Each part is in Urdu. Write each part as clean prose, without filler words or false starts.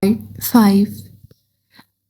5।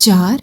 4?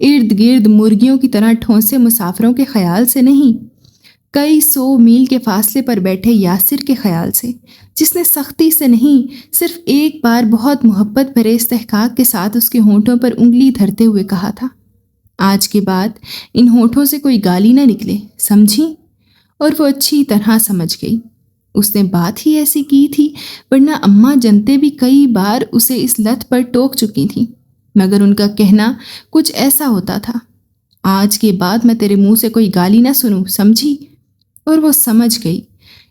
ارد گرد مرغیوں کی طرح ٹھونسے مسافروں کے خیال سے نہیں، کئی 100 میل کے فاصلے پر بیٹھے یاسر کے خیال سے، جس نے سختی سے نہیں صرف ایک بار بہت محبت بھرے استحقاق کے ساتھ اس کے ہونٹوں پر انگلی دھرتے ہوئے کہا تھا، آج کے بعد ان ہونٹوں سے کوئی گالی نہ نکلے، سمجھی؟ اور وہ اچھی طرح سمجھ گئی۔ اس نے بات ہی ایسی کی تھی، ورنہ اماں جنتے بھی کئی بار اسے اس لت پر ٹوک چکی تھیں، مگر ان کا کہنا کچھ ایسا ہوتا تھا، آج کے بعد میں تیرے منہ سے کوئی گالی نہ سنوں، سمجھی؟ اور وہ سمجھ گئی،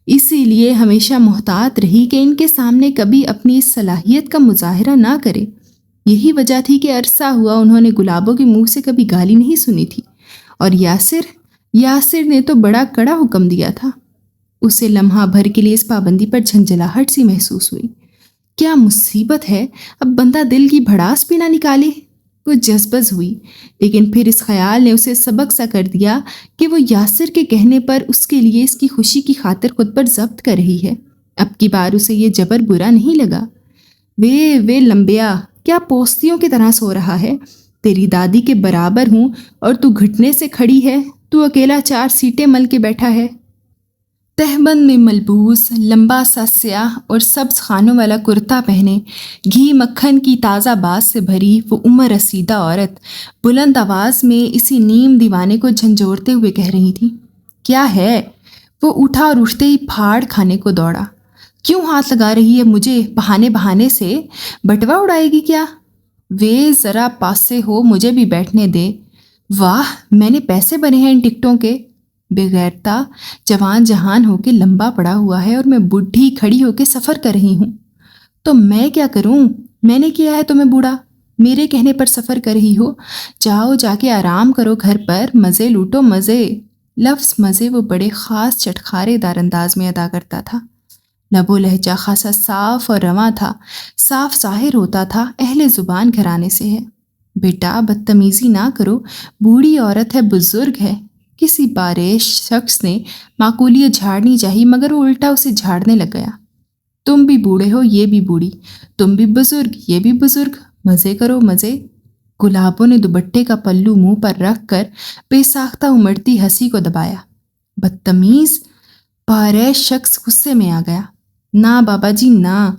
اسی لیے ہمیشہ محتاط رہی کہ ان کے سامنے کبھی اپنی اس صلاحیت کا مظاہرہ نہ کرے۔ یہی وجہ تھی کہ عرصہ ہوا انہوں نے گلابوں کے منہ سے کبھی گالی نہیں سنی تھی، اور یاسر نے تو بڑا کڑا حکم دیا تھا۔ اسے لمحہ بھر کے لیے اس پابندی پر جھنجھلاہٹ سی محسوس ہوئی۔ کیا مصیبت ہے، اب بندہ دل کی بھڑاس بھی نہ نکالے؟ وہ جذبز ہوئی، لیکن پھر اس خیال نے اسے سبق سا کر دیا کہ وہ یاسر کے کہنے پر اس کے لیے اس کی خوشی کی خاطر خود پر ضبط کر رہی ہے۔ اب کی بار اسے یہ جبر برا نہیں لگا۔ وے لمبیا، کیا پوستیوں کی طرح سو رہا ہے؟ تیری دادی کے برابر ہوں اور تو گھٹنے سے کھڑی ہے، تو اکیلا 4 سیٹیں مل کے بیٹھا ہے۔ تہبند میں ملبوس لمبا سا سیاہ اور سبز خانوں والا کرتا پہنے، گھی مکھن کی تازہ باز سے بھری وہ عمر رسیدہ عورت بلند آواز میں اسی نیم دیوانے کو جھنجھوڑتے ہوئے کہہ رہی تھی، کیا ہے؟ وہ اٹھا اور اٹھتے ہی پھاڑ کھانے کو دوڑا۔ کیوں ہاتھ لگا رہی ہے مجھے بہانے سے؟ بٹوا اڑائے گی کیا؟ وے ذرا پاس سے ہو، مجھے بھی بیٹھنے دے۔ واہ، میں نے پیسے بنے ہیں ان ٹکٹوں کے۔ بغیرتا جوان جہان ہو کے لمبا پڑا ہوا ہے اور میں بڈھی کھڑی ہو کے سفر کر رہی ہوں، تو میں کیا کروں؟ میں نے کیا ہے تمہیں بوڑھا؟ میرے کہنے پر سفر کر رہی ہو؟ جاؤ جا کے آرام کرو گھر پر، مزے لوٹو مزے۔ لفظ مزے وہ بڑے خاص چٹخارے دار انداز میں ادا کرتا تھا۔ لب و لہجہ خاصا صاف اور رواں تھا، صاف ظاہر ہوتا تھا اہل زبان گھرانے سے ہے۔ بیٹا بدتمیزی نہ کرو، بوڑھی عورت ہے، بزرگ ہے۔ کسی بارش شخص نے معقولیت جھاڑنی چاہی، مگر وہ الٹا اسے جھاڑنے لگ گیا۔ تم بھی بوڑھے ہو، یہ بھی بوڑھی، تم بھی بزرگ، یہ بھی بزرگ، مزے کرو مزے۔ گلابوں نے دوپٹے کا پلو منہ پر رکھ کر بے ساختہ امڑتی ہنسی کو دبایا۔ بدتمیز! بارش شخص غصے میں آ گیا۔ نہ بابا جی نہ،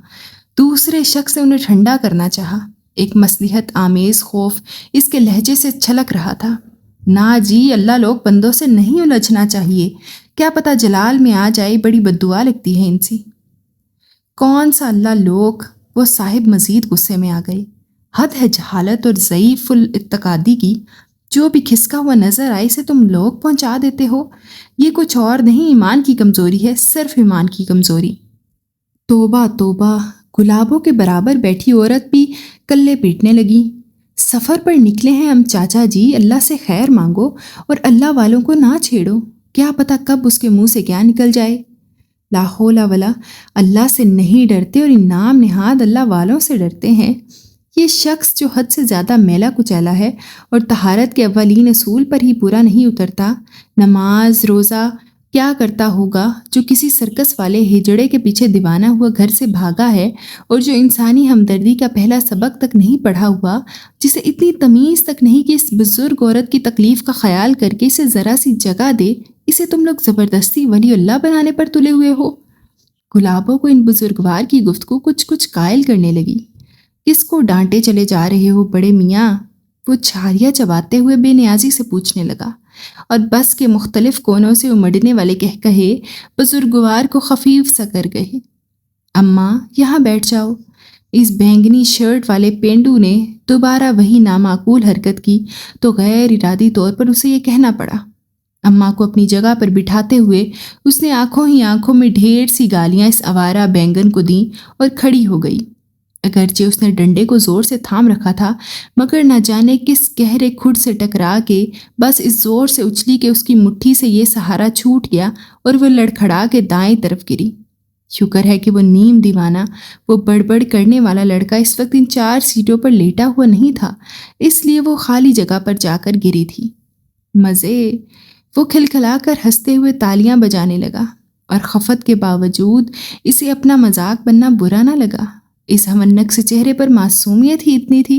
دوسرے شخص نے انہیں ٹھنڈا کرنا چاہا۔ ایک مصلحت آمیز خوف اس کے لہجے سے چھلک رہا تھا۔ نہ جی، اللہ لوگ بندوں سے نہیں الجھنا چاہیے، کیا پتہ جلال میں آ جائے، بڑی بددعا لگتی ہے ان سے۔ کون سا اللہ لوگ؟ وہ صاحب مزید غصے میں آ گئے۔ حد ہے جہالت اور ضعیف الاعتقادی کی، جو بھی کھسکا ہوا نظر آئے اسے تم لوگ پہنچا دیتے ہو۔ یہ کچھ اور نہیں، ایمان کی کمزوری ہے، صرف ایمان کی کمزوری۔ توبہ توبہ! گلابوں کے برابر بیٹھی عورت بھی کلے پیٹنے لگی۔ سفر پر نکلے ہیں ہم چاچا جی، اللہ سے خیر مانگو اور اللہ والوں کو نہ چھیڑو، کیا پتہ کب اس کے منہ سے کیا نکل جائے۔ لا حول ولا، اللہ سے نہیں ڈرتے اور انعام نہاد اللہ والوں سے ڈرتے ہیں۔ یہ شخص جو حد سے زیادہ میلا کچیلا ہے اور طہارت کے اولین اصول پر ہی پورا نہیں اترتا، نماز روزہ کیا کرتا ہوگا، جو کسی سرکس والے ہجڑے کے پیچھے دیوانہ ہوا گھر سے بھاگا ہے، اور جو انسانی ہمدردی کا پہلا سبق تک نہیں پڑھا ہوا، جسے اتنی تمیز تک نہیں کہ اس بزرگ عورت کی تکلیف کا خیال کر کے اسے ذرا سی جگہ دے، اسے تم لوگ زبردستی ولی اللہ بنانے پر تلے ہوئے ہو۔ گلابوں کو ان بزرگوار کی گفتگو کچھ قائل کرنے لگی۔ کس کو ڈانٹے چلے جا رہے ہو بڑے میاں؟ وہ چھاریاں چباتے ہوئے بے نیازی سے پوچھنے لگا، اور بس کے مختلف کونوں سے امڑنے والے کہے بزرگوار کو خفیف سا کر گئے۔ اماں یہاں بیٹھ جاؤ۔ اس بینگنی شرٹ والے پینڈو نے دوبارہ وہی نامعقول حرکت کی تو غیر ارادی طور پر اسے یہ کہنا پڑا۔ اماں کو اپنی جگہ پر بٹھاتے ہوئے اس نے آنکھوں میں ڈھیر سی گالیاں اس آوارہ بینگن کو دیں اور کھڑی ہو گئی۔ اگرچہ اس نے ڈنڈے کو زور سے تھام رکھا تھا، مگر نہ جانے کس گہرے کھڈ سے ٹکرا کے بس اس زور سے اچھلی کہ اس کی مٹھی سے یہ سہارا چھوٹ گیا اور وہ لڑکھڑا کے دائیں طرف گری۔ شکر ہے کہ وہ نیم دیوانہ، وہ بڑبڑ کرنے والا لڑکا اس وقت ان 4 سیٹوں پر لیٹا ہوا نہیں تھا، اس لیے وہ خالی جگہ پر جا کر گری تھی۔ مزے! وہ کھلکھلا کر ہنستے ہوئے تالیاں بجانے لگا، اور خفت کے باوجود اسے اپنا مذاق بننا برا نہ لگا۔ اس ہمنک سے چہرے پر معصومیت ہی اتنی تھی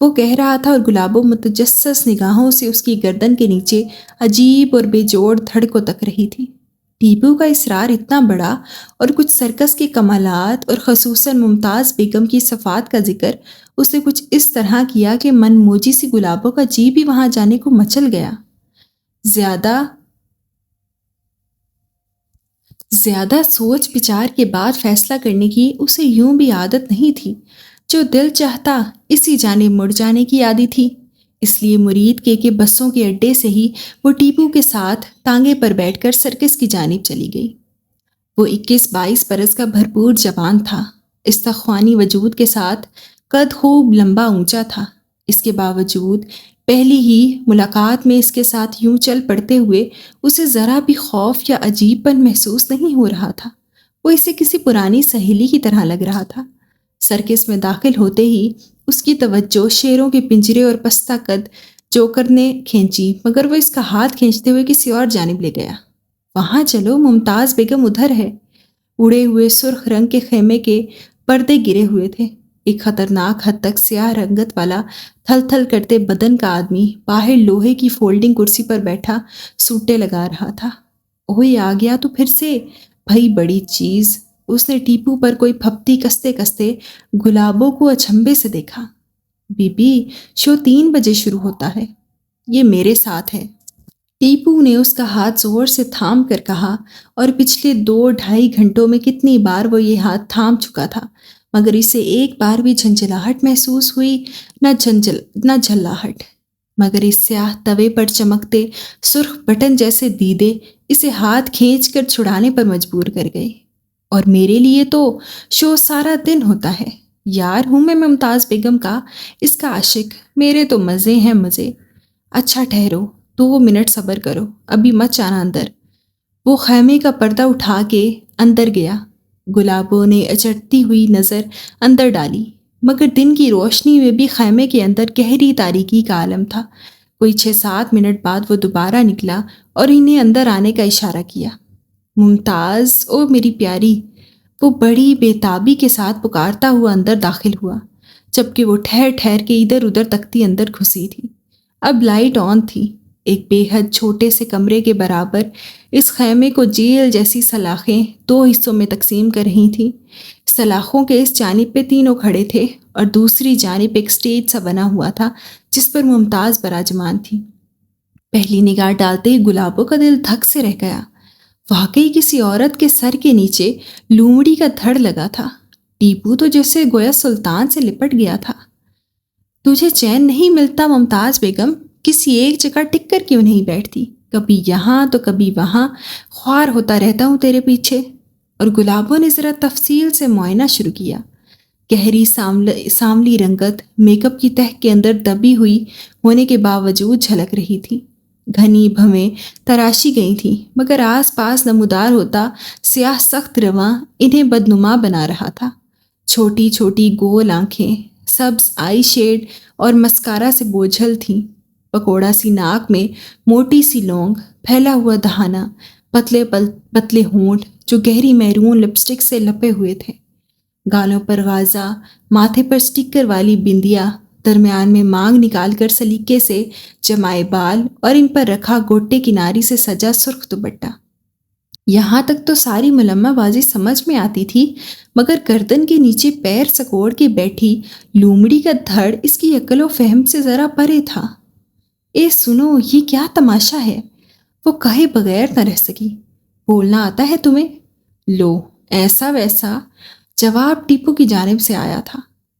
وہ کہہ رہا تھا اور گلابو متجسس نگاہوں سے اس کی گردن کے نیچے عجیب اور بے جوڑ دھڑ کو تک رہی تھی۔ ٹیپو کا اصرار اتنا بڑا اور کچھ سرکس کے کمالات اور خصوصاً ممتاز بیگم کی صفات کا ذکر اسے کچھ اس طرح کیا کہ من موجی سی گلابو کا جی بھی وہاں جانے کو مچل گیا۔ زیادہ سوچ بچار کے بعد فیصلہ کرنے کی اسے یوں بھی عادت نہیں تھی۔ جو دل چاہتا اسی جانب مڑ جانے کی عادی تھی۔ اس لیے مرید کے بسوں کے اڈے سے ہی وہ ٹیپو کے ساتھ ٹانگے پر بیٹھ کر سرکس کی جانب چلی گئی۔ وہ 21-22 برس کا بھرپور جوان تھا، استخوانی وجود کے ساتھ قد خوب لمبا اونچا تھا۔ اس کے باوجود پہلی ہی ملاقات میں اس کے ساتھ یوں چل پڑتے ہوئے اسے ذرا بھی خوف یا عجیب پن محسوس نہیں ہو رہا تھا۔ وہ اسے کسی پرانی سہیلی کی طرح لگ رہا تھا۔ سرکس میں داخل ہوتے ہی اس کی توجہ شیروں کے پنجرے اور پستہ قد جوکر نے کھینچی، مگر وہ اس کا ہاتھ کھینچتے ہوئے کسی اور جانب لے گیا۔ وہاں چلو، ممتاز بیگم ادھر ہے۔ اڑے ہوئے سرخ رنگ کے خیمے کے پردے گرے ہوئے تھے۔ ایک خطرناک حد تک سیاہ رنگت والا تھل تھل کرتے بدن کا آدمی باہر لوہے کی فولڈنگ کرسی پر بیٹھا سوٹے لگا رہا تھا۔ اوہ، آ گیا تو پھر سے بھئی بڑی چیز۔ اس نے ٹیپو پر کوئی پھپتی کستے کستے گلابو کو اچنبے سے دیکھا۔ بی بی، شو 3 بجے شروع ہوتا ہے۔ یہ میرے ساتھ ہے۔ ٹیپو نے اس کا ہاتھ زور سے تھام کر کہا، اور پچھلے 2-2.5 گھنٹوں میں کتنی بار وہ یہ ہاتھ تھام چکا تھا، مگر اسے ایک بار بھی جھنجھلاہٹ محسوس ہوئی نہ جھلاہٹ، مگر اس سیاہ توے پر چمکتے سرخ بٹن جیسے دیدے اسے ہاتھ کھینچ کر چھڑانے پر مجبور کر گئے۔ اور میرے لیے تو شو سارا دن ہوتا ہے۔ یار ہوں میں ممتاز بیگم کا، اس کا عاشق۔ میرے تو مزے ہیں مزے۔ اچھا ٹھہرو، 2 منٹ صبر کرو، ابھی مت جانا اندر۔ وہ خیمے کا پردہ اٹھا کے اندر گیا۔ گلابو نے اچٹتی ہوئی نظر اندر ڈالی، مگر دن کی روشنی میں بھی خیمے کے اندر گہری تاریکی کا عالم تھا۔ کوئی 6-7 منٹ بعد وہ دوبارہ نکلا اور انہیں اندر آنے کا اشارہ کیا۔ ممتاز، او میری پیاری، وہ بڑی بے تابی کے ساتھ پکارتا ہوا اندر داخل ہوا، جبکہ وہ ٹھہر ٹھہر کے ادھر ادھر تکتی اندر گھسی تھی۔ اب لائٹ آن تھی۔ ایک بے حد چھوٹے سے کمرے کے برابر اس خیمے کو جیل جیسی سلاخیں 2 حصوں میں تقسیم کر رہی تھیں۔ سلاخوں کے اس جانب پہ تینوں کھڑے تھے اور دوسری جانب ایک سٹیج سا بنا ہوا تھا جس پر ممتاز براجمان تھی۔ پہلی نگاہ ڈالتے ہی گلابو کا دل دھک سے رہ گیا۔ واقعی کسی عورت کے سر کے نیچے لومڑی کا دھڑ لگا تھا۔ ٹیپو تو جیسے گویا سلطان سے لپٹ گیا تھا۔ تجھے چین نہیں ملتا ممتاز بیگم؟ کسی ایک جگہ ٹک کر کیوں نہیں بیٹھتی؟ کبھی یہاں تو کبھی وہاں، خوار ہوتا رہتا ہوں تیرے پیچھے۔ اور گلابو نے ذرا تفصیل سے معائنہ شروع کیا۔ گہری سانولی رنگت میک اپ کی تہہ کے اندر دبی ہوئی ہونے کے باوجود جھلک رہی تھی۔ گھنی بھویں تراشی گئی تھیں، مگر آس پاس نمودار ہوتا سیاہ سخت رواں انہیں بدنما بنا رہا تھا۔ چھوٹی چھوٹی گول آنکھیں سبز آئی شیڈ اور مسکارا سے بوجھل تھیں۔ پکوڑا سی ناک میں موٹی سی لونگ، پھیلا ہوا دہانہ، پتلے ہونٹ جو گہری میرون لپسٹک سے لپے ہوئے تھے، گالوں پر غازہ، ماتھے پر سٹیکر والی بندیا، درمیان میں مانگ نکال کر سلیقے سے جمائے بال اور ان پر رکھا گوٹے کناری سے سجا سرخ دوپٹہ۔ یہاں تک تو ساری ملمہ بازی سمجھ میں آتی تھی، مگر گردن کے نیچے پیر سکوڑ کے بیٹھی لومڑی کا دھڑ اس کی عقل و فہم سے ذرا پرے تھا۔ اے سنو، یہ کیا تماشا ہے؟ وہ کہے بغیر نہ رہ سکی۔ بولنا آتا ہے تمہیں؟ لو، ایسا ویسا جواب ٹیپو کی جانب سے آیا تھا۔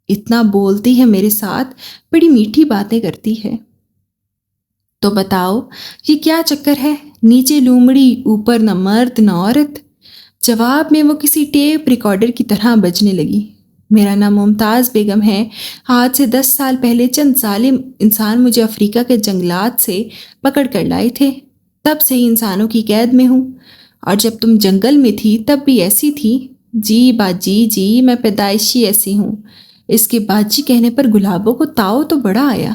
اتنا بولتی ہے میرے ساتھ، بڑی میٹھی باتیں کرتی ہے۔ تو بتاؤ، یہ کیا چکر ہے؟ نیچے لومڑی، اوپر نہ مرد نہ عورت۔ جواب میں وہ کسی ٹیپ ریکارڈر کی طرح بجنے لگی۔ میرا نام ممتاز بیگم ہے۔ آج سے 10 سال پہلے چند ظالم انسان مجھے افریقہ کے جنگلات سے پکڑ کر لائے تھے۔ تب سے ہی انسانوں کی قید میں ہوں، اور جب تم جنگل میں تھی تب بھی ایسی تھی۔ جی باجی جی، میں پیدائشی ایسی ہوں۔ اس کے باجی کہنے پر گلابو کو تاؤ تو بڑا آیا۔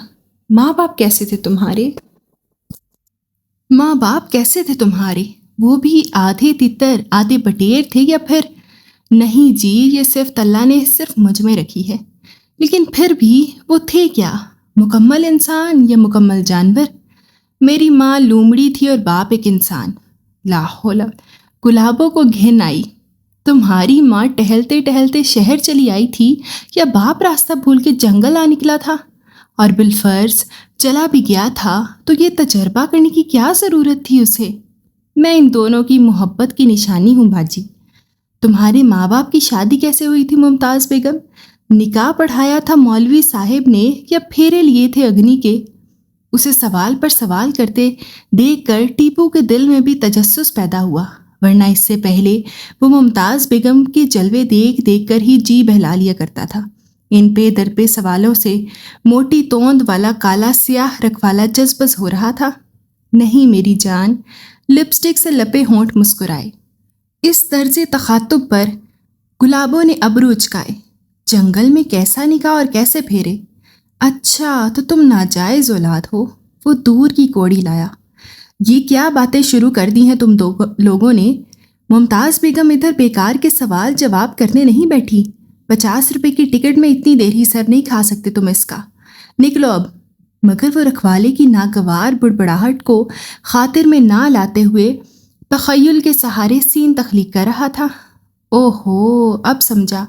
ماں باپ کیسے تھے تمہارے؟ ماں باپ کیسے تھے تمہارے؟ وہ بھی آدھے تتر آدھے بٹیر تھے یا پھر؟ نہیں جی، یہ صرف اللہ نے صرف مجھ میں رکھی ہے۔ لیکن پھر بھی وہ تھے کیا؟ مکمل انسان یا مکمل جانور؟ میری ماں لومڑی تھی اور باپ ایک انسان۔ لا حول۔ گلابوں کو گھن آئی۔ تمہاری ماں ٹہلتے ٹہلتے شہر چلی آئی تھی یا باپ راستہ بھول کے جنگل آ نکلا تھا؟ اور بالفرض چلا بھی گیا تھا تو یہ تجربہ کرنے کی کیا ضرورت تھی اسے؟ میں ان دونوں کی محبت کی نشانی ہوں باجی۔ تمہارے ماں باپ کی شادی کیسے ہوئی تھی ممتاز بیگم؟ نکاح پڑھایا تھا مولوی صاحب نے یا پھیرے لیے تھے اگنی کے؟ اسے سوال پر سوال کرتے دیکھ کر ٹیپو کے دل میں بھی تجسس پیدا ہوا، ورنہ اس سے پہلے وہ ممتاز بیگم کے جلوے دیکھ دیکھ کر ہی جی بہلا لیا کرتا تھا۔ ان پہ در پہ سوالوں سے موٹی توند والا کالا سیاہ رکھوالا جذبز ہو رہا تھا۔ نہیں میری جان، لپسٹک سے لپے ہونٹ مسکرائے۔ اس طرز تخاطب پر گلابوں نے ابرو اچکائے۔ جنگل میں کیسا نکاح اور کیسے پھیرے؟ اچھا تو تم ناجائز اولاد ہو؟ وہ دور کی کوڑی لایا۔ یہ کیا باتیں شروع کر دی ہیں تم لوگوں نے؟ ممتاز بیگم ادھر بیکار کے سوال جواب کرنے نہیں بیٹھی۔ 50 روپے کی ٹکٹ میں اتنی دیر ہی سر نہیں کھا سکتے تم اس کا۔ نکلو اب۔ مگر وہ رکھوالے کی ناگوار بڑبڑاہٹ کو خاطر میں نہ لاتے ہوئے تخیل کے سہارے سین تخلیق کر رہا تھا۔ اوہو، اب سمجھا۔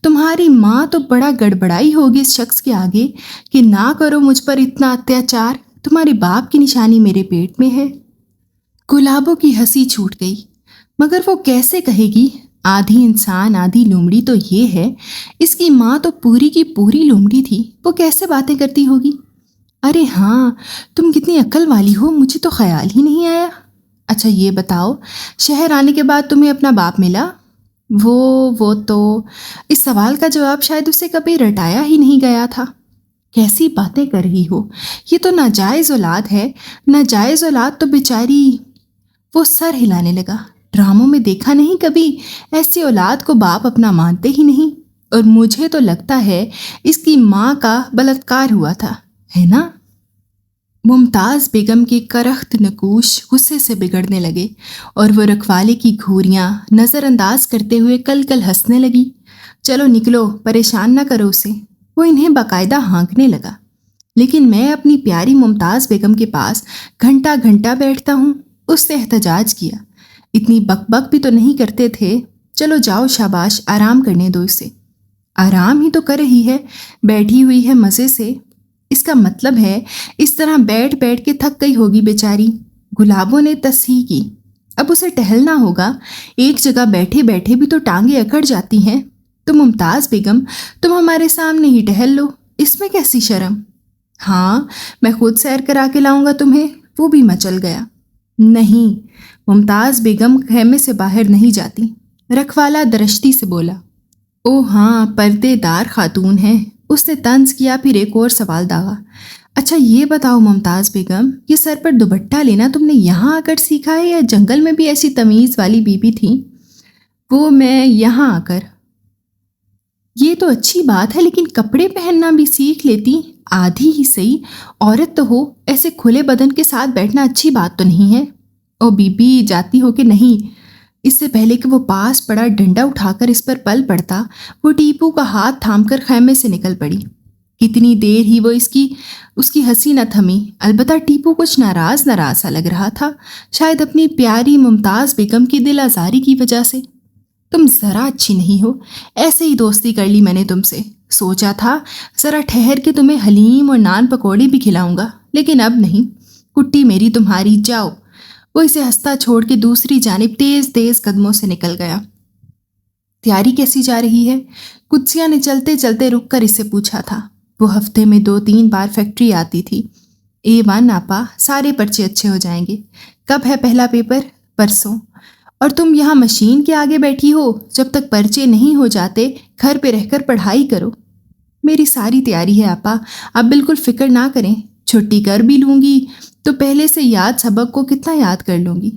تمہاری ماں تو بڑا گڑبڑائی ہوگی اس شخص کے آگے کہ نہ کرو مجھ پر اتنا اتیاچار، تمہارے باپ کی نشانی میرے پیٹ میں ہے۔ گلابوں کی ہنسی چھوٹ گئی۔ مگر وہ کیسے کہے گی؟ آدھی انسان آدھی لومڑی تو یہ ہے، اس کی ماں تو پوری کی پوری لومڑی تھی، وہ کیسے باتیں کرتی ہوگی؟ ارے ہاں، تم کتنی عقل والی ہو، مجھے تو خیال ہی نہیں آیا۔ اچھا یہ بتاؤ، شہر آنے کے بعد تمہیں اپنا باپ ملا؟ وہ تو اس سوال کا جواب شاید اسے کبھی رٹایا ہی نہیں گیا تھا۔ کیسی باتیں کر رہی ہو، یہ تو ناجائز اولاد ہے۔ ناجائز اولاد تو بیچاری۔ وہ سر ہلانے لگا۔ ڈراموں میں دیکھا نہیں کبھی؟ ایسی اولاد کو باپ اپنا مانتے ہی نہیں، اور مجھے تو لگتا ہے اس کی ماں کا بلاತ್کار ہوا تھا، ہے نا؟ ممتاز بیگم کے کرخت نکوش غصے سے بگڑنے لگے اور وہ رکھوالے کی گھوریاں نظر انداز کرتے ہوئے کل کل ہنسنے لگی۔ چلو نکلو، پریشان نہ کرو اسے۔ وہ انہیں باقاعدہ ہانکنے لگا۔ لیکن میں اپنی پیاری ممتاز بیگم کے پاس گھنٹہ گھنٹہ بیٹھتا ہوں، اس سے احتجاج کیا۔ اتنی بک بک بھی تو نہیں کرتے تھے۔ چلو جاؤ، شاباش، آرام کرنے دو اسے۔ آرام ہی تو کر رہی ہے، بیٹھی ہوئی ہے مزے سے۔ اس کا مطلب ہے اس طرح بیٹھ بیٹھ کے تھک گئی ہوگی بیچاری۔ گلابوں نے تصحیح کی۔ اب اسے ٹہلنا ہوگا، ایک جگہ بیٹھے بیٹھے بھی تو ٹانگیں اکڑ جاتی ہیں۔ تو ممتاز بیگم، تم ہمارے سامنے ہی ٹہل لو، اس میں کیسی شرم؟ ہاں، میں خود سیر کرا کے لاؤں گا تمہیں۔ وہ بھی مچل گیا۔ نہیں، ممتاز بیگم خیمے سے باہر نہیں جاتی، رکھوالا درشتی سے بولا۔ او ہاں، پردے دار خاتون ہے، اس نے طنز کیا، پھر ایک اور سوال داغا۔ اچھا یہ بتاؤ ممتاز بیگم، یہ سر پر دوپٹہ لینا تم نے یہاں آ کر سیکھا ہے یا جنگل میں بھی ایسی تمیز والی بیوی تھی؟ وہ میں یہاں آ کر۔ یہ تو اچھی بات ہے، لیکن کپڑے پہننا بھی سیکھ لیتی، آدھی ہی صحیح، عورت تو ہو، ایسے کھلے بدن کے ساتھ بیٹھنا اچھی بات تو نہیں ہے۔ او بی بی، جاتی ہو کہ نہیں؟ اس سے پہلے کہ وہ پاس پڑا ڈنڈا اٹھا کر اس پر پل پڑتا، وہ ٹیپو کا ہاتھ تھام کر خیمے سے نکل پڑی۔ کتنی دیر ہی وہ اس کی ہنسی نہ تھمی۔ البتہ ٹیپو کچھ ناراض سا لگ رہا تھا، شاید اپنی پیاری ممتاز بیگم کی دل آزاری کی وجہ سے۔ تم ذرا اچھی نہیں ہو، ایسے ہی دوستی کر لی میں نے تم سے۔ سوچا تھا ذرا ٹھہر کے تمہیں حلیم اور نان پکوڑی بھی کھلاؤں گا، لیکن اب نہیں۔ کٹی میری تمہاری، جاؤ۔ وہ اسے ہنستا چھوڑ کے دوسری جانب تیز تیز قدموں سے نکل گیا۔ تیاری کیسی جا رہی ہے؟ قدسیہ نے چلتے چلتے رک کر اسے پوچھا تھا۔ وہ ہفتے میں 2-3 بار فیکٹری آتی تھی۔ A1 آپا، سارے پرچے اچھے ہو جائیں گے۔ کب ہے پہلا پیپر؟ پرسوں۔ اور تم یہاں مشین کے آگے بیٹھی ہو، جب تک پرچے نہیں ہو جاتے گھر پہ رہ کر پڑھائی کرو۔ میری ساری تیاری ہے آپا، آپ بالکل فکر نہ کریں۔ چھٹی کر بھی لوں گی تو پہلے سے یاد سبق کو کتنا یاد کر لوں گی۔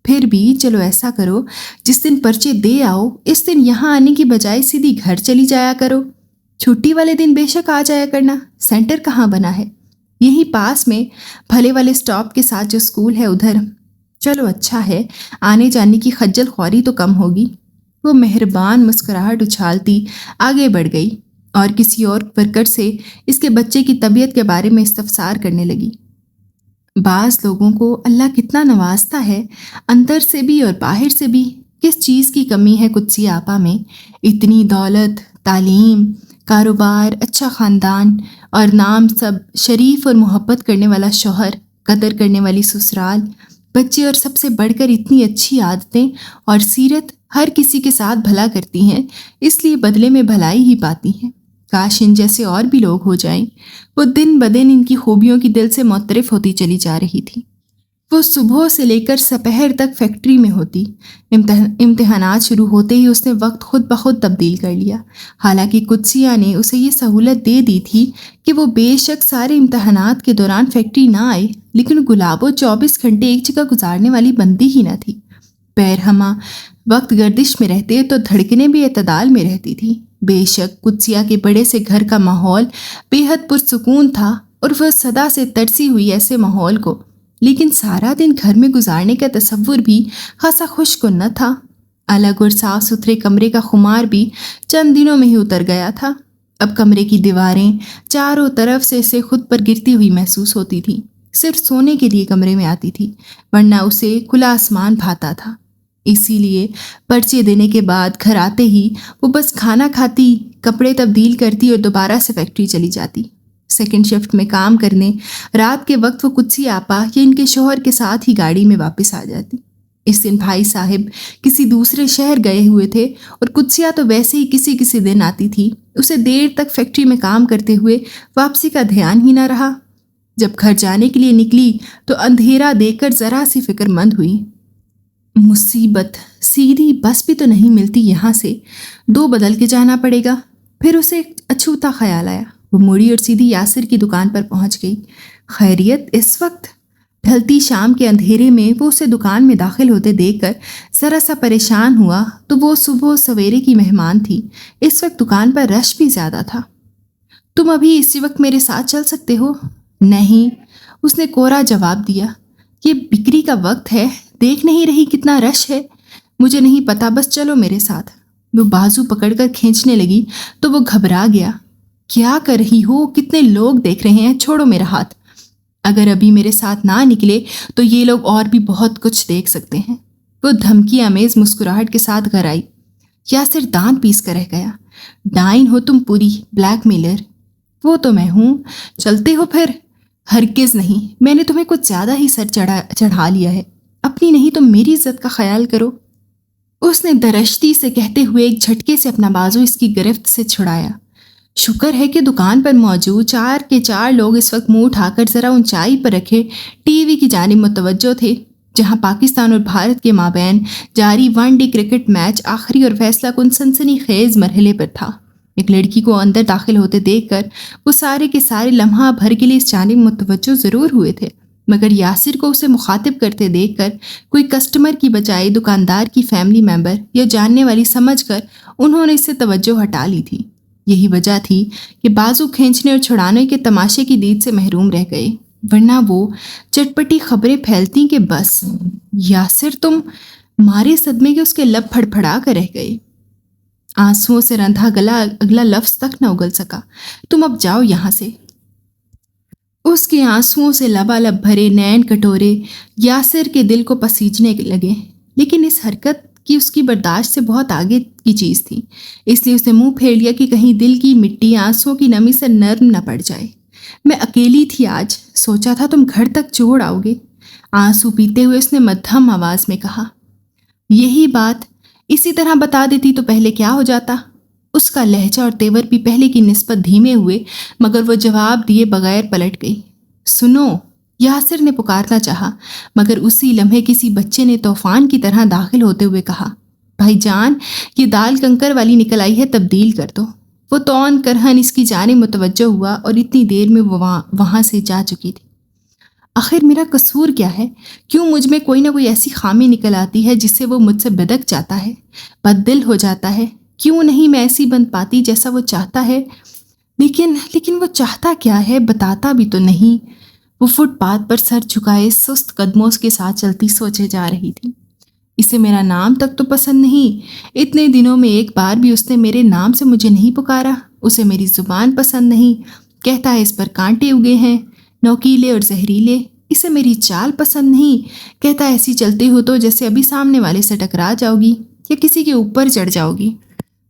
پھر بھی چلو ایسا کرو، جس دن پرچے دے آؤ اس دن یہاں آنے کی بجائے سیدھی گھر چلی جایا کرو۔ چھٹی والے دن بے شک آ جایا کرنا۔ سینٹر کہاں بنا ہے؟ یہی پاس میں بھلے والے سٹاپ کے ساتھ جو اسکول ہے ادھر۔ چلو اچھا ہے، آنے جانے کی خجل خواری تو کم ہوگی۔ وہ مہربان مسکراہٹ اچھالتی آگے بڑھ گئی۔ اور کسی اور ورکر سے اس کے بچے کی طبیعت کے بارے میں استفسار کرنے لگی۔ بعض لوگوں کو اللہ کتنا نوازتا ہے، اندر سے بھی اور باہر سے بھی۔ کس چیز کی کمی ہے قدسی آپا میں؟ اتنی دولت، تعلیم، کاروبار، اچھا خاندان اور نام سب، شریف اور محبت کرنے والا شوہر، قدر کرنے والی سسرال، بچے، اور سب سے بڑھ کر اتنی اچھی عادتیں اور سیرت۔ ہر کسی کے ساتھ بھلا کرتی ہیں، اس لیے بدلے میں بھلائی ہی پاتی ہیں۔ کاش ان جیسے اور بھی لوگ ہو جائیں۔ وہ دن بدن ان کی خوبیوں کی دل سے معترف ہوتی چلی جا رہی تھی۔ وہ صبح سے لے کر سپہر تک فیکٹری میں ہوتی۔ امتحانات شروع ہوتے ہی اس نے وقت خود بخود تبدیل کر لیا۔ حالانکہ قدسیہ نے اسے یہ سہولت دے دی تھی کہ وہ بے شک سارے امتحانات کے دوران فیکٹری نہ آئے، لیکن گلابو 24 گھنٹے ایک جگہ گزارنے والی بندی ہی نہ تھی۔ پیر ہمہ وقت گردش میں رہتے تو دھڑکنیں بھی اعتدال میں رہتی تھی۔ بے شک قدسیہ کے بڑے سے گھر کا ماحول بے حد پرسکون تھا اور وہ صدا سے ترسی ہوئی ایسے ماحول کو، لیکن سارا دن گھر میں گزارنے کا تصور بھی خاصا خوش کن نہ تھا۔ الگ اور صاف ستھرے کمرے کا خمار بھی چند دنوں میں ہی اتر گیا تھا۔ اب کمرے کی دیواریں چاروں طرف سے اسے خود پر گرتی ہوئی محسوس ہوتی تھی۔ صرف سونے کے لیے کمرے میں آتی تھی، ورنہ اسے کھلا آسمان بھاتا تھا۔ اسی لیے پرچے دینے کے بعد گھر آتے ہی وہ بس کھانا کھاتی، کپڑے تبدیل کرتی اور دوبارہ سے فیکٹری چلی جاتی۔ سیکنڈ شفٹ میں کام کرنے رات کے وقت وہ قدسی آپا یا ان کے شوہر کے ساتھ ہی گاڑی میں واپس آ جاتی۔ اس دن بھائی صاحب کسی دوسرے شہر گئے ہوئے تھے اور قدسیہ تو ویسے ہی کسی دن آتی تھی۔ اسے دیر تک فیکٹری میں کام کرتے ہوئے واپسی کا دھیان ہی نہ رہا۔ جب گھر جانے کے لیے نکلی تو اندھیرا دیکھ کر ذرا سی فکر مند ہوئی۔ مصیبت، سیدھی بس بھی تو نہیں ملتی یہاں سے، 2 بدل کے جانا پڑے گا۔ پھر اسے ایک اچھوتا خیال آیا۔ وہ مڑی اور سیدھی یاسر کی دکان پر پہنچ گئی۔ خیریت؟ اس وقت ڈھلتی شام کے اندھیرے میں وہ اسے دکان میں داخل ہوتے دیکھ کر ذرا سا پریشان ہوا تو وہ صبح سویرے کی مہمان تھی، اس وقت دکان پر رش بھی زیادہ تھا۔ تم ابھی اسی وقت میرے ساتھ چل سکتے ہو؟ نہیں، اس نے کوڑا جواب دیا۔ یہ بکری کا وقت ہے، دیکھ نہیں رہی کتنا رش ہے؟ مجھے نہیں پتا، بس چلو میرے ساتھ۔ وہ بازو پکڑ کر کھینچنے لگی تو وہ گھبرا گیا۔ کیا کر رہی ہو؟ کتنے لوگ دیکھ رہے ہیں، چھوڑو میرا ہاتھ۔ اگر ابھی میرے ساتھ نہ نکلے تو یہ لوگ اور بھی بہت کچھ دیکھ سکتے ہیں۔ وہ دھمکی آمیز مسکراہٹ کے ساتھ گھر آئی۔ یاسر دانت پیس کر رہ گیا۔ ڈائن ہو تم پوری، بلیک میلر۔ وہ تو میں ہوں، چلتے ہو پھر؟ ہرگز نہیں، میں نے تمہیں کچھ زیادہ ہی سر چڑھا لیا ہے، اپنی نہیں تو میری عزت کا خیال کرو۔ اس نے درشتی سے کہتے ہوئے ایک جھٹکے سے اپنا بازو اس کی گرفت سے چھڑایا۔ شکر ہے کہ دکان پر موجود 4 کے 4 لوگ اس وقت منہ اٹھا کر ذرا اونچائی پر رکھے ٹی وی کی جانب متوجہ تھے، جہاں پاکستان اور بھارت کے مابین جاری 1 ڈے کرکٹ میچ آخری اور فیصلہ کن سنسنی خیز مرحلے پر تھا۔ ایک لڑکی کو اندر داخل ہوتے دیکھ کر وہ سارے کے سارے لمحہ بھر کے لیے اس جانب متوجہ ضرور ہوئے تھے، مگر یاسر کو اسے مخاطب کرتے دیکھ کر کوئی کسٹمر کی بجائے دکاندار کی فیملی ممبر یا جاننے والی سمجھ کر انہوں نے اس سے توجہ ہٹا لی تھی۔ یہی وجہ تھی کہ بازو کھینچنے اور چھڑانے کے تماشے کی دید سے محروم رہ گئے، ورنہ وہ چٹپٹی خبریں پھیلتی کہ بس۔ یاسر تم؟ مارے صدمے کے اس کے لب پھڑ پھڑا کر رہ گئے۔ آنسوؤں سے رندھا گلا اگلا لفظ تک نہ اگل سکا۔ تم اب جاؤ یہاں سے۔ اس کے آنسوؤں سے لبالب بھرے نین کٹورے یاسر کے دل کو پسیجنے لگے، لیکن اس حرکت کی اس کی برداشت سے بہت آگے کی چیز تھی، اس لیے اس نے منہ پھیر لیا کہ کہیں دل کی مٹی آنسوؤں کی نمی سے نرم نہ پڑ جائے۔ میں اکیلی تھی آج، سوچا تھا تم گھر تک چھوڑ آؤ گے۔ آنسو پیتے ہوئے اس نے مدھم آواز میں کہا۔ یہی بات اسی طرح بتا دیتی تو پہلے کیا ہو جاتا؟ اس کا لہجہ اور تیور بھی پہلے کی نسبت دھیمے ہوئے، مگر وہ جواب دیے بغیر پلٹ گئی۔ سنو، یاسر نے پکارنا چاہا، مگر اسی لمحے کسی بچے نے طوفان کی طرح داخل ہوتے ہوئے کہا، بھائی جان، یہ دال کنکر والی نکل آئی ہے، تبدیل کر دو۔ وہ تون کرہن اس کی جانب متوجہ ہوا اور اتنی دیر میں وہ وہاں سے جا چکی تھی۔ آخر میرا قصور کیا ہے؟ کیوں مجھ میں کوئی نہ کوئی ایسی خامی نکل آتی ہے جس سے وہ مجھ سے بدک جاتا ہے، بد دل ہو جاتا ہے؟ کیوں نہیں میں ایسی بن پاتی جیسا وہ چاہتا ہے؟ لیکن وہ چاہتا کیا ہے، بتاتا بھی تو نہیں۔ وہ فٹ پاتھ پر سر جھکائے سست قدموں کے ساتھ چلتی سوچے جا رہی تھی۔ اسے میرا نام تک تو پسند نہیں، اتنے دنوں میں ایک بار بھی اس نے میرے نام سے مجھے نہیں پکارا، اسے میری زبان پسند نہیں، کہتا ہے اس پر کانٹے اگے ہیں، نوکیلے اور زہریلے۔ اسے میری چال پسند نہیں، کہتا ہے ایسی چلتے ہو تو جیسے ابھی سامنے والے سے ٹکرا جاؤ گی یا کسی کے اوپر چڑھ جاؤ گی۔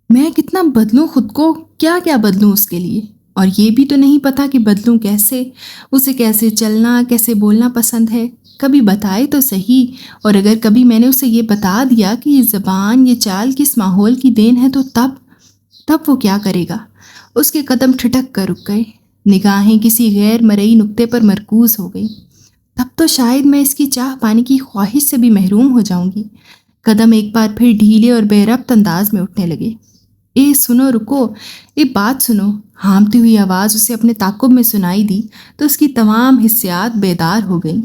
میں کتنا بدلوں خود کو، کیا کیا بدلوں اس کے لیے، اور یہ بھی تو نہیں پتا کہ بدلوں کیسے، اسے کیسے چلنا کیسے بولنا پسند ہے، کبھی بتائے تو صحیح۔ اور اگر کبھی میں نے اسے یہ بتا دیا کہ یہ زبان یہ چال کس ماحول کی دین ہے تو تب وہ کیا کرے گا؟ اس کے قدم ٹھٹک کر رک گئے، نگاہیں کسی غیر مرئی نقطے پر مرکوز ہو گئی۔ تب تو شاید میں اس کی چاہ پانے کی خواہش سے بھی محروم ہو جاؤں گی۔ قدم ایک بار پھر ڈھیلے اور بے ربط انداز میں اٹھنے لگے۔ اے سنو، رکو، اے بات سنو۔ ہامتی ہوئی آواز اسے اپنے تعاقب میں سنائی دی تو اس کی تمام حسیات بیدار ہو گئیں۔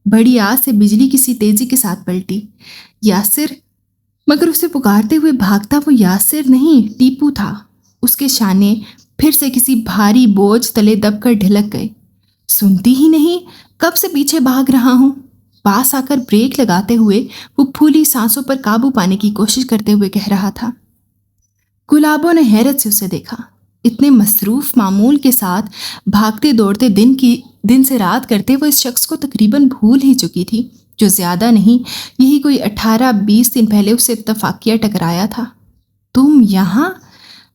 بڑی آس سے بجلی کسی تیزی کے ساتھ پلٹی۔ یاسر! مگر اسے پکارتے ہوئے بھاگتا وہ یاسر نہیں، ٹیپو تھا۔ اس کے شانے پھر سے کسی بھاری بوجھ تلے دب کر ڈھلک گئے۔ سنتی ہی نہیں، کب سے پیچھے بھاگ رہا ہوں۔ پاس آ کر بریک لگاتے ہوئے وہ پھولی سانسوں پر قابو پانے کی کوشش کرتے ہوئے کہہ رہا تھا۔ گلابوں نے حیرت سے اسے دیکھا۔ اتنے مصروف معمول کے ساتھ بھاگتے دوڑتے دن سے رات کرتے وہ اس شخص کو تقریباً بھول ہی چکی تھی، جو زیادہ نہیں یہی کوئی 18-20 دن پہلے اسے اتفاقیہ ٹکرایا تھا۔ تم یہاں؟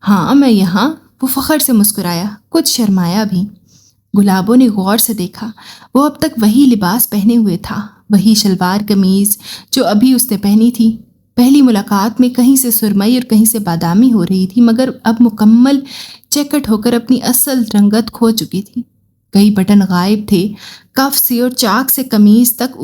ہاں میں یہاں، وہ فخر سے مسکرایا، کچھ شرمایا بھی۔ گلابوں نے غور سے دیکھا، وہ اب تک وہی لباس پہنے ہوئے تھا، وہی شلوار قمیض جو ابھی اس نے پہنی تھی۔ پہلی ملاقات میں کہیں سے سرمئی اور کہیں سے بادامی ہو رہی تھی، مگر اب مکمل چیکٹ ہو کر اپنی اصل رنگت کھو چکی تھی۔ کئی بٹن غائب تھے، کف سے اور چاک سے قمیض تک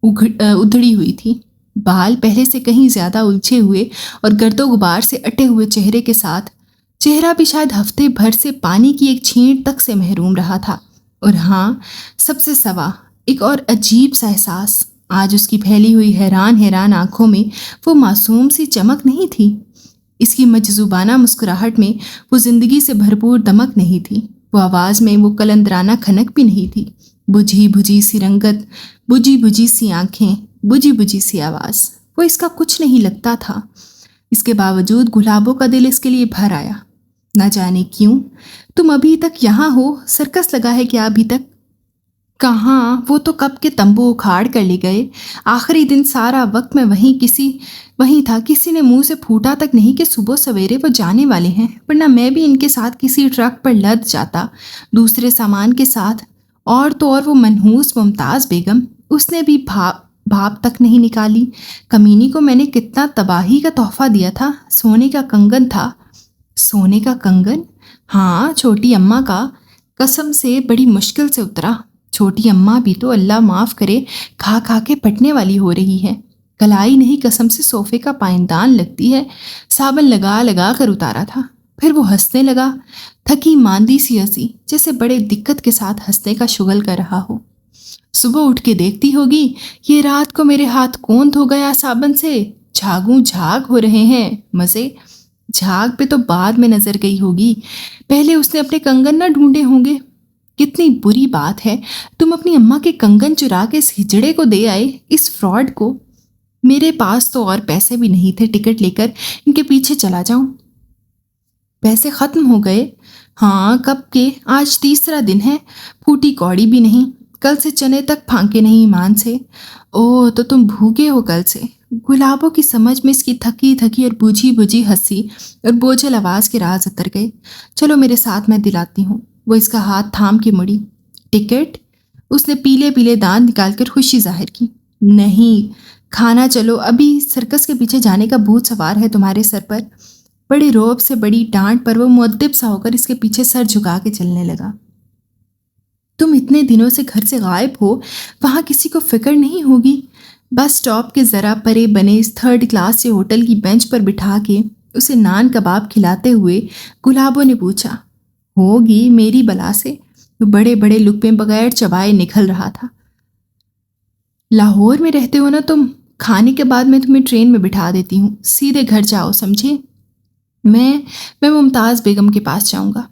ادھڑی ہوئی تھی۔ بال پہلے سے کہیں زیادہ الجھے ہوئے اور گرد و غبار سے اٹے ہوئے چہرے کے ساتھ چہرہ بھی شاید ہفتے بھر سے پانی کی ایک چھینٹ تک سے محروم رہا تھا۔ اور ہاں، سب سے سوا ایک اور عجیب سا احساس، آج اس کی پھیلی ہوئی حیران آنکھوں میں وہ معصوم سی چمک نہیں تھی۔ اس کی مجذوبانہ مسکراہٹ میں وہ زندگی سے بھرپور دمک نہیں تھی، وہ آواز میں وہ قلندرانہ کھنک بھی نہیں تھی۔ بجھی بجھی سی رنگت، بجھی بجھی سی آنکھیں، بجھی بجھی سی آواز، وہ اس کا کچھ نہیں لگتا تھا۔ اس کے باوجود گلابوں کا دل اس کے لیے بھر آیا۔ نہ جانے کیوں، تم ابھی تک یہاں ہو؟ سرکس لگا ہے کیا ابھی تک؟ کہاں، وہ تو کب کے تمبو اکھاڑ کر لے گئے۔ آخری دن سارا وقت میں وہیں تھا، کسی نے منہ سے پھوٹا تک نہیں کہ صبح سویرے وہ جانے والے ہیں، ورنہ میں بھی ان کے ساتھ کسی ٹرک پر لد جاتا، دوسرے سامان کے ساتھ۔ اور تو اور وہ منحوس ممتاز بیگم، اس نے بھی بھاپ تک نہیں نکالی۔ کمینی کو میں نے کتنا تباہی کا تحفہ دیا تھا، سونے کا کنگن تھا۔ سونے کا کنگن؟ ہاں، چھوٹی اماں کا، قسم سے بڑی مشکل سے اترا۔ چھوٹی اماں بھی تو اللہ معاف کرے کھا کھا کے پھٹنے والی ہو رہی ہے، کلائی نہیں قسم سے صوفے کا پائندان لگتی ہے، صابن لگا لگا کر اتارا تھا۔ پھر وہ ہنسنے لگا، تھکی ماندی سی ہنسی، جیسے بڑے دقت کے ساتھ ہنسنے کا شغل کر رہا ہو۔ صبح اٹھ کے دیکھتی ہوگی یہ رات کو میرے ہاتھ کون دھو گیا صابن سے، جھاگوں جھاگ ہو رہے ہیں مزے۔ جھاگ پہ تو بعد میں نظر گئی ہوگی، پہلے اس نے اپنے کنگن نہ ڈھونڈے ہوں گے۔ کتنی بری بات ہے، تم اپنی اماں کے کنگن چرا کے اس ہجڑے کو دے آئے، اس فراڈ کو۔ میرے پاس تو اور پیسے بھی نہیں تھے ٹکٹ لے کر ان کے پیچھے چلا جاؤں۔ پیسے ختم ہو گئے؟ ہاں، کب کے، آج تیسرا دن ہے، پھوٹی کوڑی بھی نہیں، کل سے چنے تک پھانکے نہیں ایمان سے۔ اوہ، تو تم بھوکے ہو کل سے۔ گلابوں کی سمجھ میں اس کی تھکی تھکی اور بجھی بجھی ہنسی اور بوجھل آواز کے راز اتر گئے۔ چلو میرے ساتھ، میں دلاتی ہوں۔ وہ اس کا ہاتھ تھام کے مڑی۔ ٹکٹ؟ اس نے پیلے پیلے دانت نکال کر خوشی ظاہر کی۔ نہیں، کھانا چلو، ابھی سرکس کے پیچھے جانے کا بھوت سوار ہے تمہارے سر پر۔ بڑے روب سے بڑی ڈانٹ پر وہ مؤدب سا ہو کر اس کے پیچھے سر جھکا کے چلنے لگا۔ تم اتنے دنوں سے گھر سے غائب ہو، وہاں کسی کو فکر نہیں ہوگی؟ بس اسٹاپ کے ذرا پرے بنے اس 3rd کلاس سے ہوٹل کی بینچ پر بٹھا کے اسے نان کباب کھلاتے ہوئے گلابوں نے پوچھا۔ ہوگی میری بلا سے، وہ بڑے بڑے لقمے بغیر چبائے نکل رہا تھا۔ لاہور میں رہتے ہو نا تم، کھانے کے بعد میں تمہیں ٹرین میں بٹھا دیتی ہوں، سیدھے گھر جاؤ، سمجھے؟ میں ممتاز بیگم کے پاس جاؤں گا۔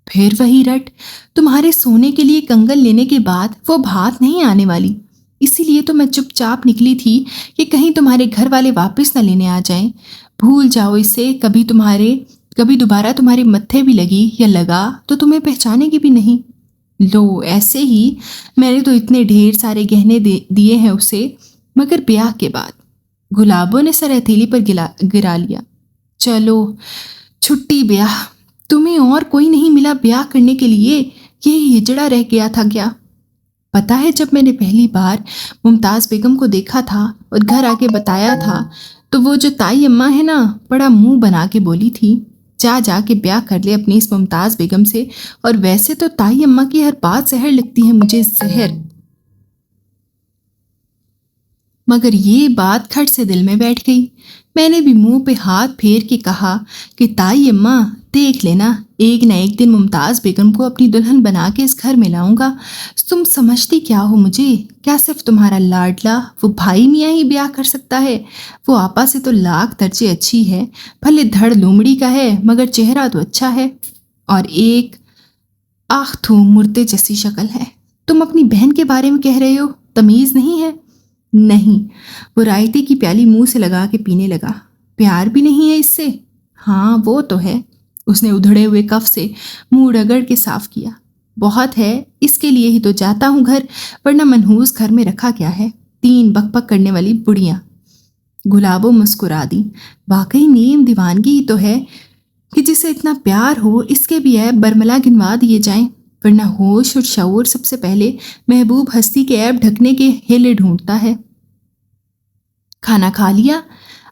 پھر وہی رٹ، تمہارے سونے کے لیے کنگن لینے کے بعد وہ بات نہیں آنے والی، اسی لیے تو میں چپ چاپ نکلی تھی کہ کہیں تمہارے گھر والے واپس نہ لینے آ جائیں۔ بھول جاؤ اسے، کبھی تمہارے کبھی دوبارہ تمہارے متھے بھی لگی یا لگا تو تمہیں پہچانے گی بھی نہیں۔ لو ایسے ہی میں نے تو اتنے ڈھیر سارے گہنے دیے ہیں اسے، مگر بیاہ کے بعد۔ گلابوں نے سر ہتھیلی پر گرا لیا۔ چلو چھٹی بیاہ، تمہیں اور کوئی نہیں ملا بیاہ کرنے کے لیے؟ یہی ہجڑا رہ گیا تھا کیا؟ پتہ ہے جب میں نے پہلی بار ممتاز بیگم کو دیکھا تھا اور گھر آ کے بتایا تھا تو وہ جو تائی اماں ہے نا، بڑا منہ بنا کے بولی تھی جا کے بیاہ کر لے اپنی اس ممتاز بیگم سے، اور ویسے تو تائی اماں کی ہر بات زہر لگتی ہے مجھے، زہر۔ مگر یہ بات کھٹ سے دل میں بیٹھ گئی۔ میں نے بھی منہ پہ ہاتھ پھیر کے کہا کہ تائی اماں دیکھ لینا، ایک نہ ایک دن ممتاز بیگم کو اپنی دلہن بنا کے اس گھر میں لاؤں گا۔ تم سمجھتی کیا ہو مجھے؟ کیا صرف تمہارا لاڈلا وہ بھائی میاں ہی بیاہ کر سکتا ہے؟ وہ آپا سے تو لاکھ درجے اچھی ہے، بھلے دھڑ لومڑی کا ہے مگر چہرہ تو اچھا ہے، اور ایک آخ تھو مردے جیسی شکل ہے۔ تم اپنی بہن کے بارے میں کہہ رہے ہو؟ تمیز نہیں ہے؟ نہیں۔ وہ رائتے کی پیالی منہ سے لگا کے پینے لگا۔ پیار بھی نہیں ہے اس سے؟ ہاں وہ تو ہے۔ اس نے ادھڑے ہوئے کف سے منہ رگڑ کے صاف کیا۔ بہت ہے، اس کے لیے ہی تو جاتا ہوں گھر، ورنہ منحوس گھر میں رکھا کیا ہے؟ 3 بک بک کرنے والی بڑیاں۔ گلابوں مسکرا دی۔ واقعی نیم دیوانگی ہی تو ہے کہ جسے اتنا پیار ہو اس کے بھی عیب برملا گنوا دیے جائیں، ورنہ ہوش اور شعور سب سے پہلے محبوب ہستی کے عیب ڈھکنے کے ہیلے ڈھونڈتا ہے۔ کھانا کھا لیا؟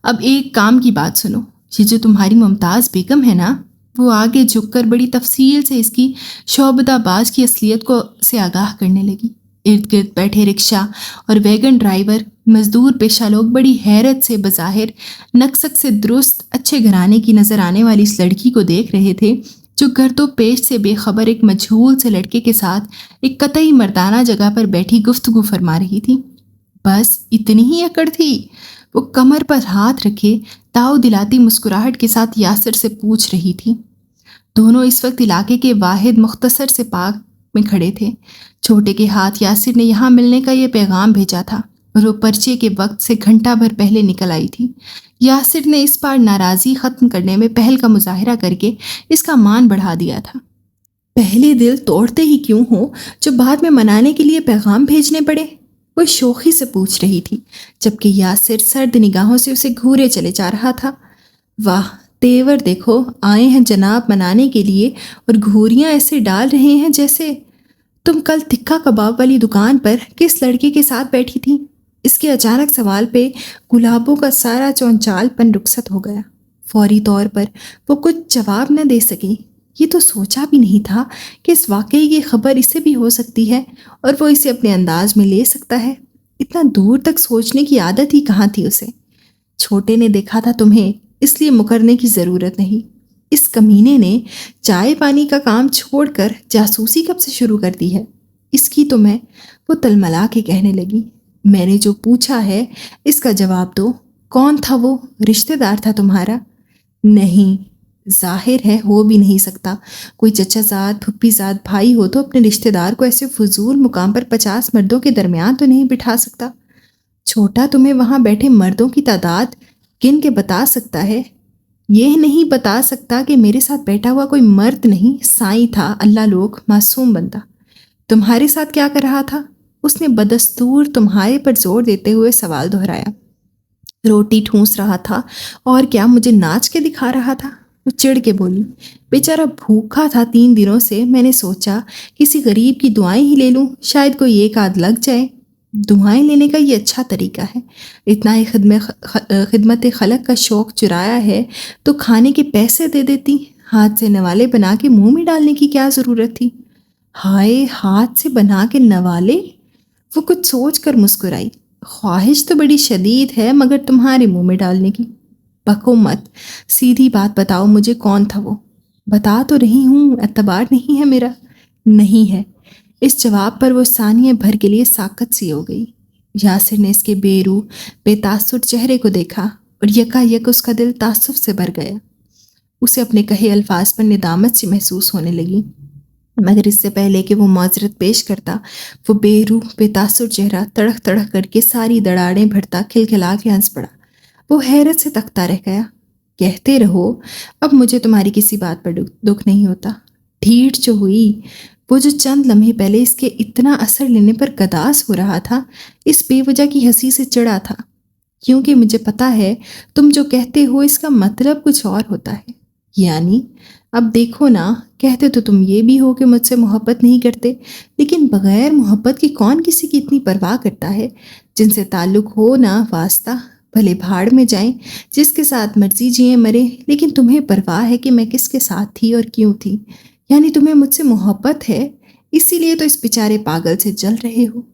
اب ایک کام کی بات سنو، یہ جو تمہاری ممتاز بیگم ہے نا، وہ آگے جھک کر بڑی تفصیل سے اس کی شعبدہ باز کی اصلیت کو سے آگاہ کرنے لگی۔ ارد گرد بیٹھے رکشہ اور ویگن ڈرائیور مزدور پیشہ لوگ بڑی حیرت سے بظاہر نقصق سے درست اچھے گھرانے کی نظر آنے والی اس لڑکی کو دیکھ رہے تھے جو گرد و پیش سے بے خبر ایک مجہول سے لڑکے کے ساتھ ایک قطعی مردانہ جگہ پر بیٹھی گفتگو فرما رہی تھی۔ بس اتنی ہی اکڑ تھی؟ وہ کمر پر ہاتھ رکھے تاؤ دلاتی مسکراہٹ کے ساتھ یاسر سے پوچھ رہی تھی۔ دونوں اس وقت علاقے کے واحد مختصر سے پارک میں کھڑے تھے۔ چھوٹے کے ہاتھ یاسر نے یہاں ملنے کا یہ پیغام بھیجا تھا اور وہ پرچے کے وقت سے گھنٹہ بھر پہلے نکل آئی تھی۔ یاسر نے اس بار ناراضی ختم کرنے میں پہل کا مظاہرہ کر کے اس کا مان بڑھا دیا تھا۔ پہلے دل توڑتے ہی کیوں ہو جو بعد میں منانے کے لیے پیغام بھیجنے پڑے؟ وہ شوخی سے پوچھ رہی تھی، جبکہ یاسر سرد نگاہوں سے اسے گھورے چلے جا رہا تھا۔ واہ تیور دیکھو، آئے ہیں جناب منانے کے لیے اور گھوریاں ایسے ڈال رہے ہیں جیسے… تم کل تکا کباب والی دکان پر کس لڑکے کے ساتھ بیٹھی تھی؟ اس کے اچانک سوال پہ گلابوں کا سارا چونچال پن رخصت ہو گیا۔ فوری طور پر وہ کچھ جواب نہ دے سکی۔ یہ تو سوچا بھی نہیں تھا کہ اس واقعے کی خبر اسے بھی ہو سکتی ہے اور وہ اسے اپنے انداز میں لے سکتا ہے۔ اتنا دور تک سوچنے کی عادت ہی کہاں تھی اسے۔ چھوٹے نے دیکھا تھا تمہیں، اس لیے مکرنے کی ضرورت نہیں۔ اس کمینے نے چائے پانی کا کام چھوڑ کر جاسوسی کب سے شروع کر دی ہے؟ اس کی تو میں… وہ تلملا کے کہنے لگی، میں نے جو پوچھا ہے اس کا جواب دو۔ کون تھا وہ؟ رشتہ دار تھا تمہارا؟ نہیں، ظاہر ہے ہو بھی نہیں سکتا۔ کوئی چچا زاد پھپھی زاد بھائی ہو تو اپنے رشتہ دار کو ایسے فضول مقام پر 50 مردوں کے درمیان تو نہیں بٹھا سکتا۔ چھوٹا تمہیں وہاں بیٹھے مردوں کی تعداد گن کے بتا سکتا ہے؟ یہ نہیں بتا سکتا کہ میرے ساتھ بیٹھا ہوا کوئی مرد نہیں، سائیں تھا، اللہ لوگ، معصوم بندہ۔ تمہارے ساتھ کیا کر رہا تھا؟ اس نے بدستور تمہارے پر زور دیتے ہوئے سوال دہرایا۔ روٹی ٹھونس رہا تھا، اور کیا مجھے ناچ کے دکھا رہا تھا؟ وہ چڑ کے بولی، بیچارہ بھوکا تھا 3 دنوں سے، میں نے سوچا کسی غریب کی دعائیں ہی لے لوں، شاید کوئی ایک آدھ لگ جائے۔ دعائیں لینے کا یہ اچھا طریقہ ہے؟ اتنا ہی خدمت خلق کا شوق چرایا ہے تو کھانے کے پیسے دے دیتی، ہاتھ سے نوالے بنا کے منہ میں ڈالنے کی کیا ضرورت تھی؟ ہائے، ہاتھ سے بنا کے نوالے؟ وہ کچھ سوچ کر مسکرائی۔ خواہش تو بڑی شدید ہے مگر تمہارے منہ میں ڈالنے کی۔ بکو مت، سیدھی بات بتاؤ مجھے، کون تھا وہ؟ بتا تو رہی ہوں، اعتبار نہیں ہے میرا؟ نہیں ہے۔ اس جواب پر وہ ثانیے بھر کے لیے ساکت سی ہو گئی۔ یاسر نے اس کے بے روح بے تاثر چہرے کو دیکھا اور یکا یک اس کا دل تعصب سے بھر گیا۔ اسے اپنے کہے الفاظ پر ندامت سی محسوس ہونے لگی، مگر اس سے پہلے کہ وہ معذرت پیش کرتا، وہ بے روح بے تاثر چہرہ تڑک تڑک کر کے ساری دڑاڑیں بھرتا کھلکھلا کے ہنس پڑا۔ وہ حیرت سے تکتا رہ گیا۔ کہتے رہو، اب مجھے تمہاری کسی بات پر دکھ نہیں ہوتا۔ ڈھیٹ جو ہوئی، وہ جو چند لمحے پہلے اس کے اتنا اثر لینے پر گداس ہو رہا تھا، اس بے وجہ کی ہنسی سے چڑھا تھا، کیونکہ مجھے پتا ہے تم جو کہتے ہو اس کا مطلب کچھ اور ہوتا ہے۔ یعنی اب دیکھو نا، کہتے تو تم یہ بھی ہو کہ مجھ سے محبت نہیں کرتے، لیکن بغیر محبت کے کون کسی کی اتنی پرواہ کرتا ہے؟ جن سے تعلق ہو نہ واسطہ، بھلے بھاڑ میں جائیں، جس کے ساتھ مرضی جئیں مرے، لیکن تمہیں پرواہ ہے کہ میں کس کے ساتھ تھی اور کیوں تھی۔ یعنی تمہیں مجھ سے محبت ہے، اسی لیے تو اس بیچارے پاگل سے جل رہے ہو۔